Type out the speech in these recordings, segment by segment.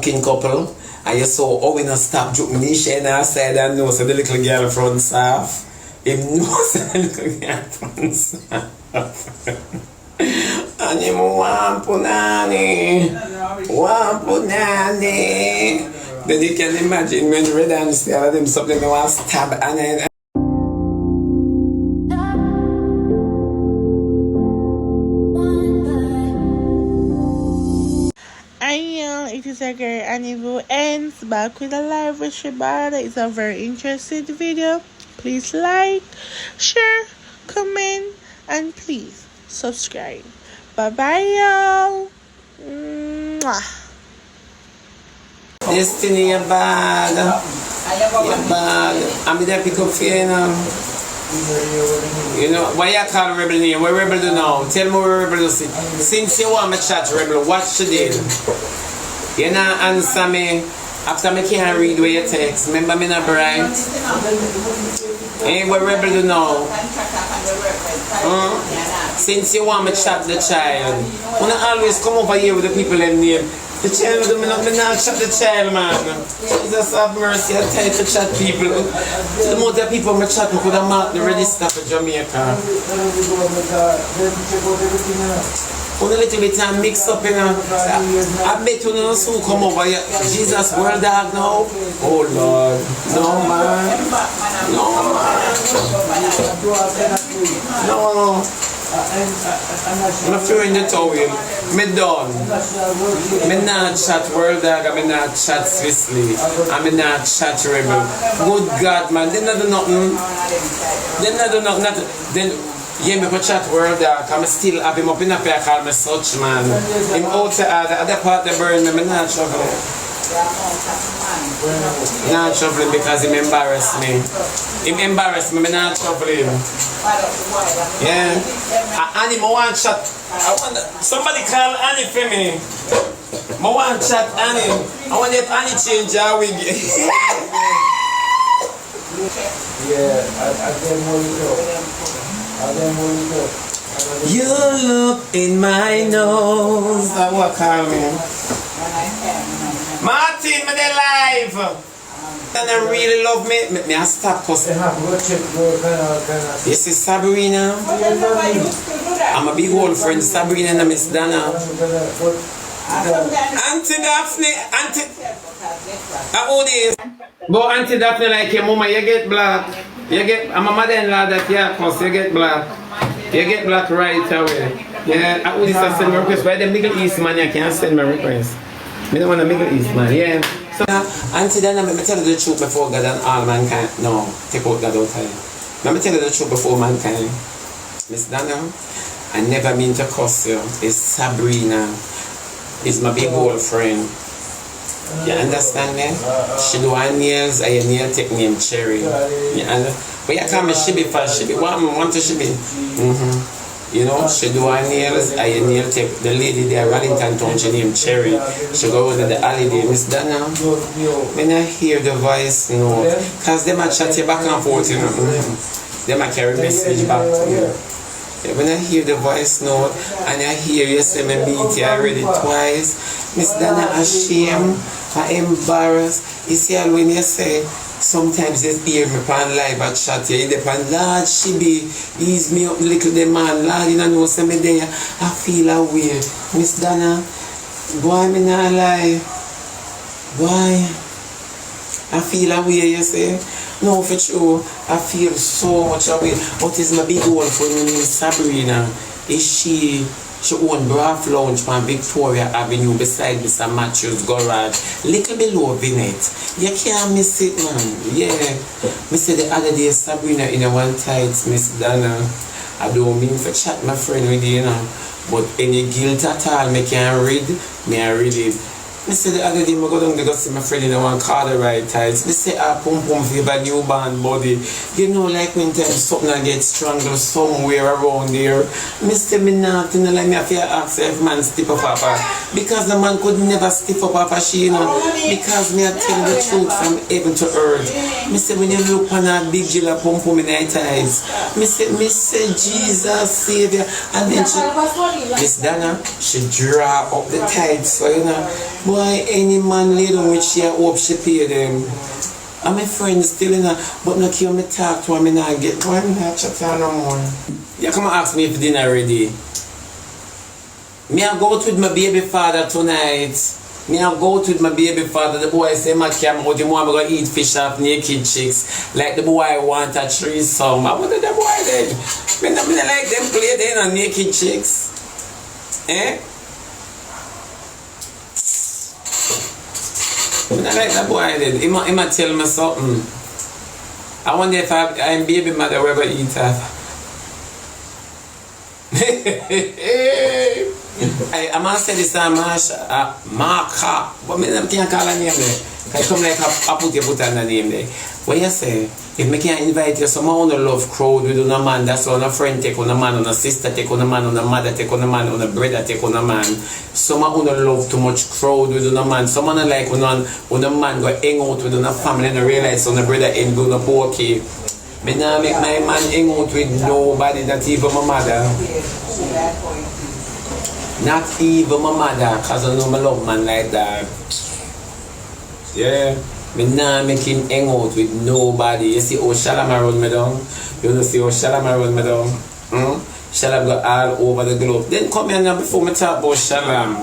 good-looking couple. And you saw how we not stop joking Nisha and I said and no, so the little girl front off. Him knows the little girl front off. And him want punani. Then you can imagine when Red and stare at him something they want to stab and then it is a girl Anivu ends back with a live with Shebada. It's a very interesting video. Please like, share, comment, and please subscribe. Bye bye, y'all. Destiny, you're bad. You're bad. I'm there pick up for you, you know, why you call Rebel name? What Rebel do now? Tell me what Rebel do. Since you want me chat Rebel, watch the deal. You not answer me after me can't read what you text. Remember me not bright? Hey, what Rebel do now? Since you want me chat the child, when I always come over here with the people in name. The child do me not chat the child, man. Jesus have mercy, I try to chat people. The amount of people me chat me could have marked the register for Jamaica. When a little bit of mix up, you know. I bet you don't soon come over here. Jesus, world dog now. Oh Lord. No man. No. I'm throwing the towel. Me done. Me not chat world dog. I me not chat Swissley. I me not chat rebel. Good God, man. They not do nothing. Then yeah, me go chat world dog. I'm still have him up in a pair. Call me such man. Him out to other part the burn me. Me not traveling. Not traveling because him embarrassed me. Him embarrassed me. Me not traveling. Yeah. Annie, I want chat. Somebody call Annie for me. I want chat Annie. I want that Annie change her wig. You look in my nose. That's what call me. Martin, me dey live. And they really love me. Me I stop cussing. This is Sabrina. I'm a big old friend, Sabrina and Miss Dana. Auntie Daphne, how this? But Auntie Daphne, like your mama, you get black. I'm a mother-in-law that cause you get black. You get black right away. Yeah, I would just send my request. Why the Middle East man, you can't send my request. I don't want a Middle East man, yeah. So, Auntie Dana, let me tell you the truth before God and all mankind. No, take out God out of time. Let me tell you the truth before mankind. Miss Dana, I never mean to curse you. It's Sabrina. It's my big old friend. You understand me? She do her nails, I nail take name Cherry. You understand? But you call me Shibi for Shibi. What I want to Shibi? You know, she do her nails, I nail take the lady there, Wellington Town, she named Cherry. She go over the holiday. Miss Dana, when I hear the voice note, because they might chat you back and forth, you know. They might carry message back to you. When I hear the voice note and I hear you say me meet you already twice, Miss Dana ashamed, I embarrassed. You see when you say sometimes you hear me on live at chat, you depend, Lord Shibi, ease me up little the man, Lord you know say me there, I feel a way. Miss Dana, why me not lie? Why? I feel a way, you say. No, for sure, I feel so much away. But is my big old friend named Sabrina? Is she own Braff Lounge from Victoria Avenue beside Mr. Matthew's garage, little below Vinet. You can't miss it, man. Yeah. Me say the other day, Sabrina in a one tight, Miss Dana. I don't mean to chat my friend with you, you know. But any guilt at all, me can't read, me I read it. I say the other day, I go down to go see my friend in the one car the right tights. I say, pum pum fever, newborn body. You know, like when something gets strangled somewhere around there. I say, me nothing, like me have to ask if man stiff up papa. Because the man could never stiff up papa, she, you know. Because me I tell the truth from heaven to earth. I say, when you look on a big jilla pum pum in her eyes. I say, Jesus, Savior. And then she, Miss Dana, she draw up the tights, so you know. Why any man lay down with she hope she pay them? And my friend still in her, but no care me talk to her, me not get why me not chat to her no more. You come and ask me if dinner ready. Me I go out with my baby father tonight. Me I go out with my baby father. The boy say my cam out the more I'm gonna eat fish off naked chicks. Like the boy want a threesome. I wanted the boy then. Me not like them play then on naked chicks. Eh? I like that boy then. He might tell me something. I wonder if I'm baby mother will ever eat her. I'm gonna say this time, Marka. But me can't call her name there. I come like I put her name there. What you say? If me can't invite you, someone on love crowd with a man, that's on a friend take on a man, on a sister take on a man, on a mother take on a man, on a brother take on a man. Someone on love too much crowd with a man. Someone like when a man go hang out with a family and realize on a brother ain't going to okay. Me nah make my man hang out with nobody, not even my mother. Not even my mother, cause I know my love man like that. Yeah. Me nah make him hang out with nobody. You see how Shalom around me down? You know see how Shalom around me down? Shalom go all over the globe. Then come here now before me talk about Shalom.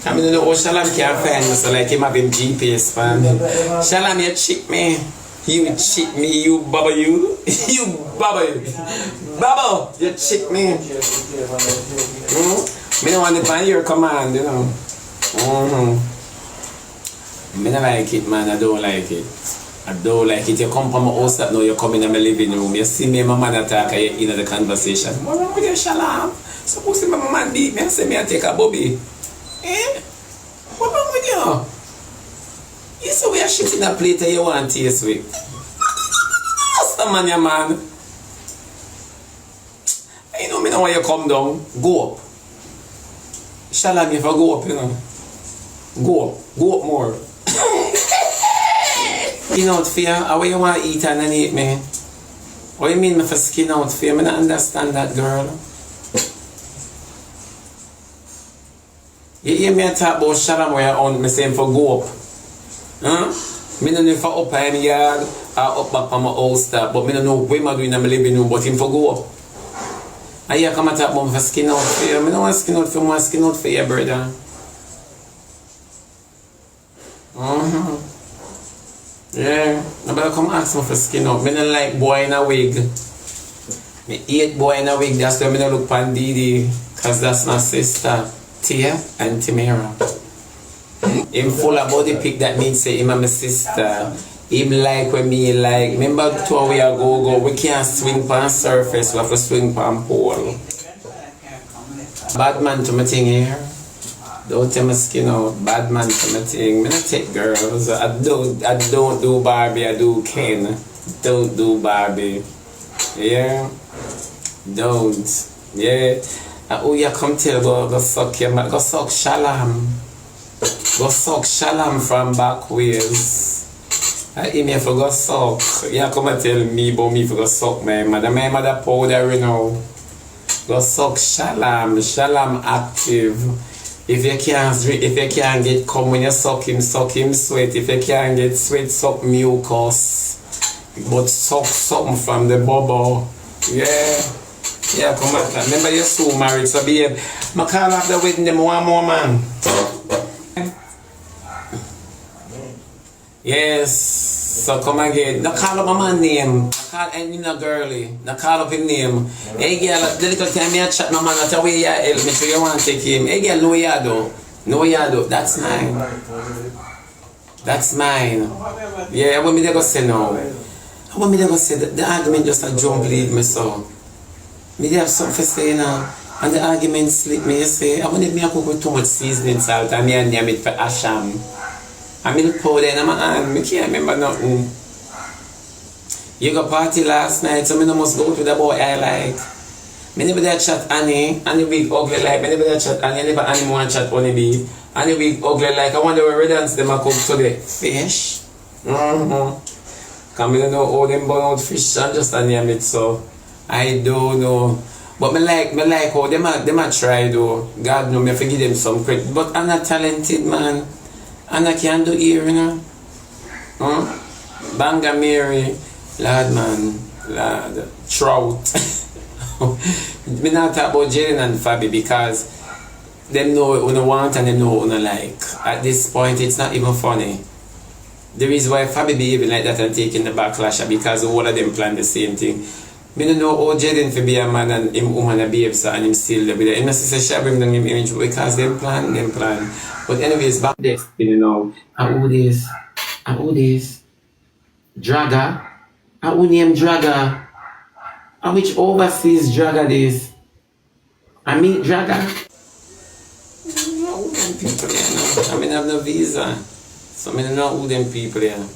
I mean, how Shalom can't find me, so like him have him GPS for me. Shalom, you cheat me. You cheat me, you bubble you. You bubble. Bubble, you cheat me. Me don't want to find your command, you know. I don't like it, man. I don't like it. I don't like it. You come from my house that now you come in my living room. You see me and my man attack and you in the conversation. What wrong with you, Shalom? Suppose my man beat me and say me I take a bobby. Eh? What wrong with you? You say we are shitting a plate and you want to taste with. What's the man, your man? You know me now when you come down. Go up. Shalom, if I go up, you know. Go up. Go up more. Skin out for you? How you want to eat and then eat me? What you mean me for skin out for you? I don't understand that, girl. You hear me talk about Shalom where you on me saying for go up? Huh? I don't know if I up in the yard or up back on my house top, but I don't know where I'm doing in my living room, but him for go up. And you come and talk about me for skin out for you? I don't want skin out for you, I want skin out for you, brother. Yeah, I better come ask me for skin up. I don't like boy in a wig. I hate boy in a wig, that's why I don't look pan Didi. Cause that's my sister, Tia and Timera. Him full of body pic that means say him and my sister. Him like when me like. Remember 2 hours ago, we can't swing pan surface, we have to swing pan pole. Bad man to my thing here. Don't tell my skin out, bad man to my thing. I don't take girls. I don't do Barbie, I do Ken. Don't do Barbie. Yeah? Don't. Yeah? Oh you come tell go suck your man. Go suck Shalom. Go suck Shalom from back ways. I aim here for go suck. You come and tell me about me for go suck my mother. My mother powder you know. Go suck Shalom. Shalom active. If you can't get cum when you suck him sweat. If you can't get sweat, suck mucus. But suck something from the bubble. Yeah. Yeah, come on. Remember you're so married, so babe. I call off the wedding them one more man. Yes. So come again. Now call up my man name. Call any no girly. Now call up his name. Hey girl, the little time I chat my man, that's the way you help me so you want to take him. Hey girl, no yado. No yado. That's mine. That's mine. Yeah, I want me to go say no. I want me to go say the argument just a jump leave me so. Me have something to say now. And the argument slip me, you say, I want me to cook with too much seasoning salt and me and name it for asham. I milk powder in my hand, I can't remember nothing. You go party last night, so I must go to the boy I like. I never did chat Annie big ugly like, I never did chat Annie, I never Annie want chat Honey Bee. Annie big ugly like, I wonder where redance them a cook today. Fish? Because I don't know how them burn out fish and just a name it, so I don't know. But I like how them a try though. God know me forgive them some credit. But I'm not talented man. Anna can do here, you know. Banga Mary, Lord man, Lord, Trout. Me not talk about Jaden and Fabi because them know what you want and them know what you like. At this point, it's not even funny. The reason why Fabi behaving like that and taking the backlash because all of them plan the same thing. Me don't know how Jaden for be a man and him woman a behave so and him still there with it. Him not say Shabba him down him image because them plan. But anyways, back this, you know. And who this? Draga? And who name Draga? And which overseas Draga this? I mean Draga? No, them people here, no. I mean I have no visa. So I don't know who them people here.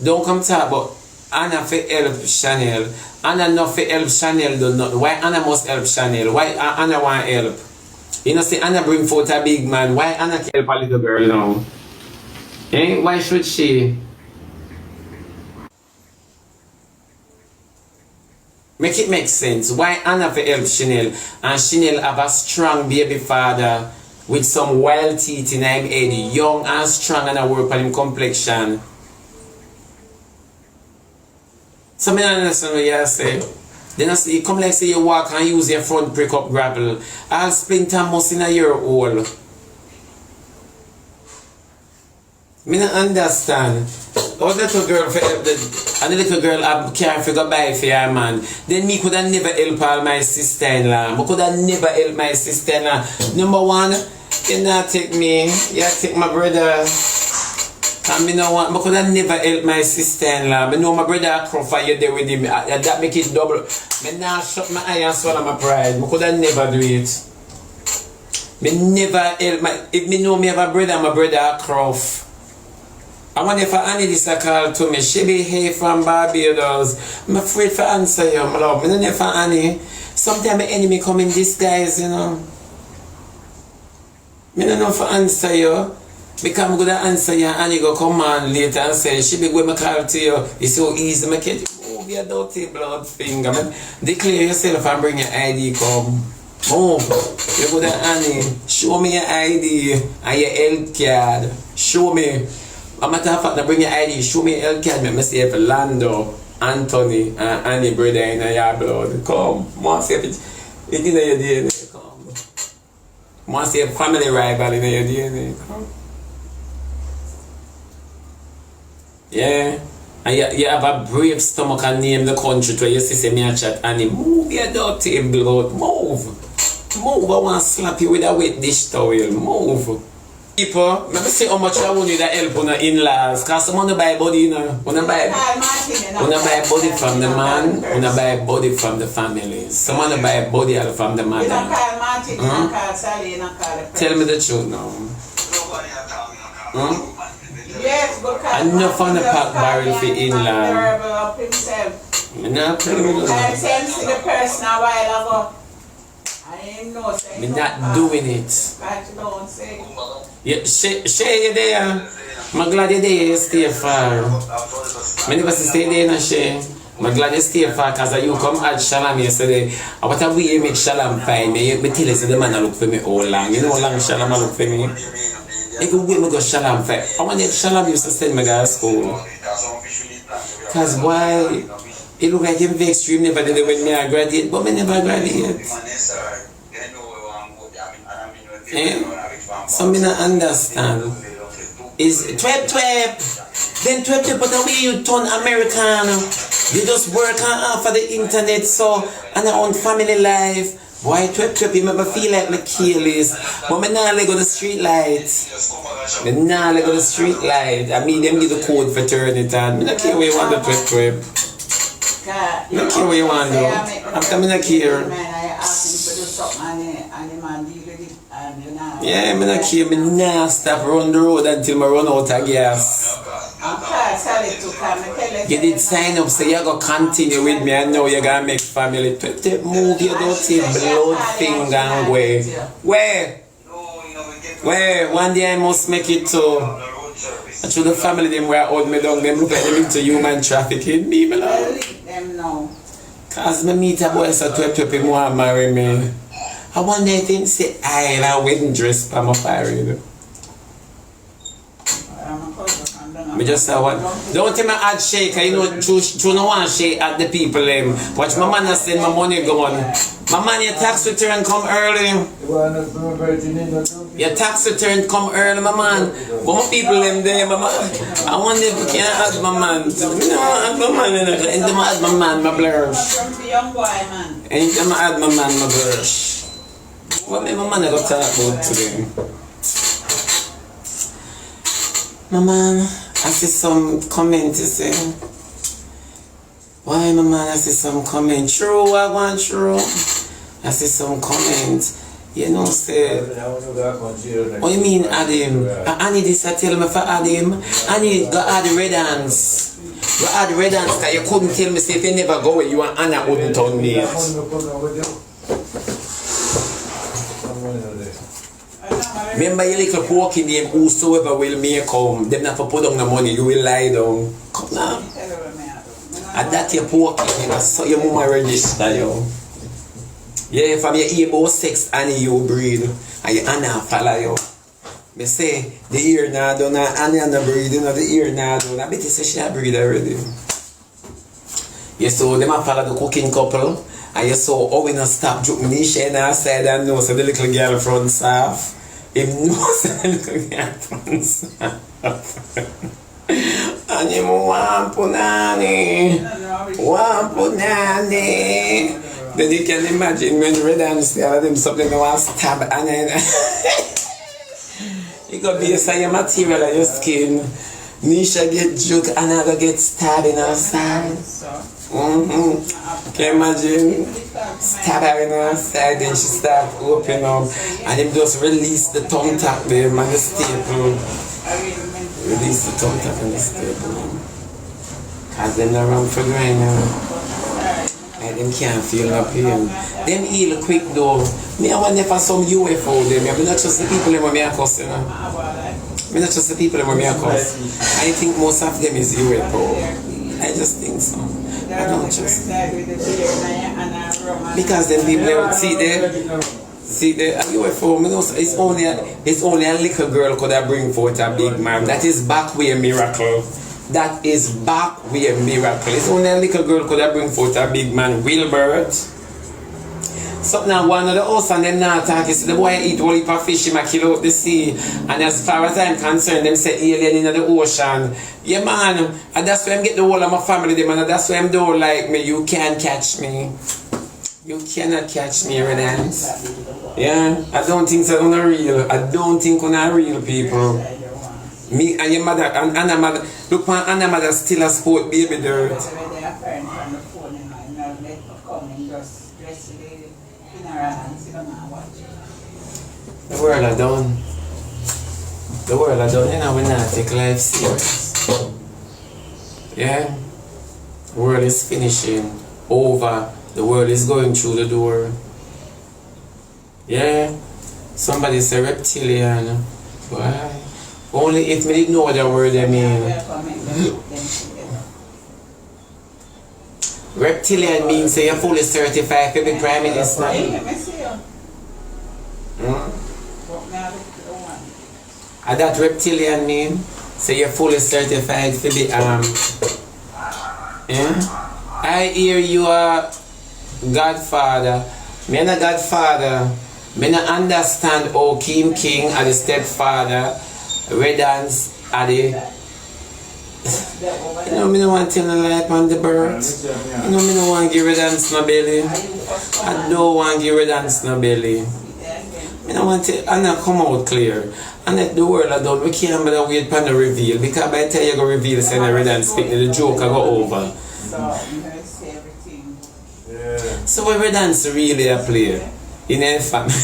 Don't come talk about Anna for help Chanel. Anna not for help Chanel do not. Why Anna must help Chanel? Why Anna want help? You know, say Anna bring forth a big man. Why Anna can help a little girl now? Eh? Why should she? Make it make sense. Why Anna for help Chanel? And Chanel have a strong baby father with some wild teeth in him head. Young and strong and a work on him complexion. So I don't understand what you say. Then I say, come like say you walk and use your front prick up gravel. I'll splinter must in a year old. Me not understand. How little girl for help and the little girl have care for go buy for your man. Then me could have never help all my sister-in-law. I could have never help my sister-in-law. Number one, you not take me, you take my brother. And me no want, I could have never help my sister-in-law. I know my brother cry for you there with him. That make it double. Me now shut my eye and swallow my pride. I could have never do it. Me never help my, if me know me have a brother, my brother cry. I wonder if Annie this a call to me. She be here from Barbados. I'm afraid for answer you, my love. I don't know for Annie. Sometimes my enemy come in disguise, you know. I don't know for answer you. Because I'm going to answer you and Annie go come on later and say, she be when I call to you. It's so easy. I can't move your dirty blood finger. Man. Declare yourself and bring your ID come. Move. You go to Annie. Show me your ID and your health card. Show me. A matter of fact, I bring your ID, show me your health card, make me see if Lando, Anthony, and Annie brother in your blood. Come. Want to see if it's in your DNA. Come. Want to see if family rival in your DNA. Come. Yeah. And you have a brave stomach and name the country to where you see me a chat Annie. Move your dirty blood. Move. Move. I want to slap you with a wet dish towel. Move. People, let me see how much I want you to help on the in-laws. Because some want to buy body, you know. Want to buy body from the man, want to buy body from the family. Some want to buy body from the mother. Tell me the truth now. Yes, enough on the pack barrel for in-laws. I'm not telling you that. The person a while ago. I'm not doing it. Yeah, Shay, you there? I'm glad you're there, you stay far. I never stay there, no Shay. I'm glad you stay far because you come at Shalom yesterday. What a way you make Shalom find me. You tell us the man look for me all long. You know how long Shalom look for me? Every week I go Shalom find. I wonder if Shalom used to send me to school. Because why? It look like him very extreme never did it when me I graduate, but me never graduate. So me not understand. Is twep. Then twep but the way you turn American. You just work on for the internet so and our own family life. Why twep you never feel like me careless. But me not let go the street light. Me not let go the street light. I mean them give the code for turn it on. Me not care where you want the twep. Me not care where you want to. I'm coming not care. Yeah, I'm not care. I not stop run the road until I run out of gas. You did sign up, so you're going to continue with me and now you're going to make family. Move your dirty blood finger and where? One day I must make it too. I should the family them where I hold me down, them look like them into human trafficking. Me, my love. Because I meet a boy so twep him want to marry me. I wonder if him say I wedding dress for my fire, you know. Me just say what. Don't tell me add shake, you know, you no want shake at the people. Watch my man send my money gone. My man, your tax return come early. Your tax return come early, my man. But my people them there, my man. I wonder if you can add my man. You know, add my man. And them add my man, my blush. And them add my man, my blush. What my man I got to talk about today? My man, I see some comment to say. Why, my man, I see some comment. True, I want true. I see some comment. You know, say. What you mean, add him? I need this, I tell me for add him. I need to add red hands. You add red hands, because you couldn't tell me, say, if you never go where you and Anna wouldn't tell me it. Remember your little porky name, whosoever will make come, them not for put on the money, you will lie down. Come now. And that your porky name, I saw your mama register you. Yeah, from your able sex and you breed, and your Anna follow you. Me say, the ear now done, Anna breed, you know, the ear now done. I bet you say she a breed already. Yeah, so them a follow the cooking couple. And you saw how we not stop joking Nisha and I said I know so the little girl front soft. Him knows the little girl front soft. And him want punani. Then you can imagine when Red and tell them something they want to stab and then you got based on your material and your skin. Nisha get joke and I go get stabbed in her side. Can you imagine? Stab her in her side, then she start opening up and him just release the tongue tap them and the staple. Release the tongue tap and the staple. Cause them not run for grind. And them can't feel no pain. Them heal quick though. Me I wonder for some UFO them. I not trust the people them when me a cuss, you know. I not trust the people them when me a cuss. I think most of them is UFO. I just think so. I don't trust them. Because them people they see the UFO, it's only a little girl could have bring forth a big man. That is back way a miracle. That is back way a miracle. It's only a little girl could have bring forth a big man. Wilbert. Something on one of the house and them not talk. You see the boy eat whole heap of fish, him a kill out the sea. And as far as I'm concerned, them say alien in the ocean. Yeah man, and that's why I'm get the whole of my family them, and that's why I'm don't like me. You can't catch me. You cannot catch me, Redance. Yeah, I don't think so on a real. I don't think on a real people. Me and your mother and Anna mother. Look man, Anna mother still a sport baby dirt. The world are done. The world are done. You know, we not take life serious. Yeah? The world is finishing. Over. The world is going through the door. Yeah? Somebody say reptilian. Why? Only if me didn't know what the word I mean. Reptilian means say you're fully certified to be Prime Minister. And that reptilian mean say you're fully certified to be yeah? I hear you are Godfather. Me and a Godfather. Me not understand how Kim King are the stepfather. Redance are the you know, me no want to tell a lie on the birds. You know, me no want to give Redance no belly. I don't want to give Redance no belly. Me no want to, and I come out clear. And let the world are done, we can't better wait for the reveal. Because by the time you go reveal, say the Redance speak, the joke will go over. So what Redance really a play in a family?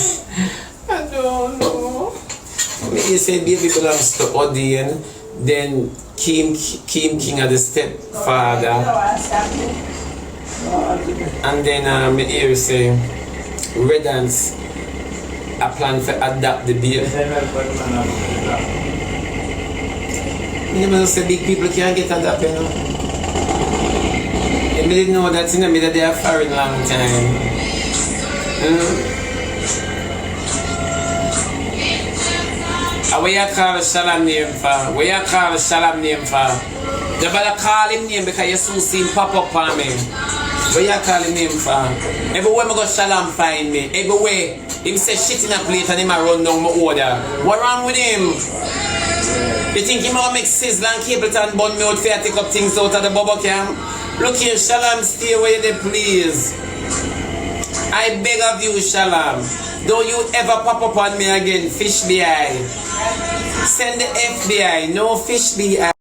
I don't know. Me say baby belongs to Odin, then Kim King are the stepfather, and then me hear say Redance a plan to adopt the baby. Me never say big people can't get adopted, you know. I didn't know that in the middle they are foreign long time. I Where you call Shalom name for? Where you call Shalom name for? You better call him name because you soon see him pop up on me. Where you call him name for? Everywhere I go Shalom find me. Everywhere. Him say shit in a plate and him a run down my order. What wrong with him? You think he might make sizzle and Capleton bun me out for take up things out of the bubble cam? Look here, Shalom, stay away there, please. I beg of you, Shalom. Don't you ever pop up on me again, fish BI. Send the FBI, no fish BI.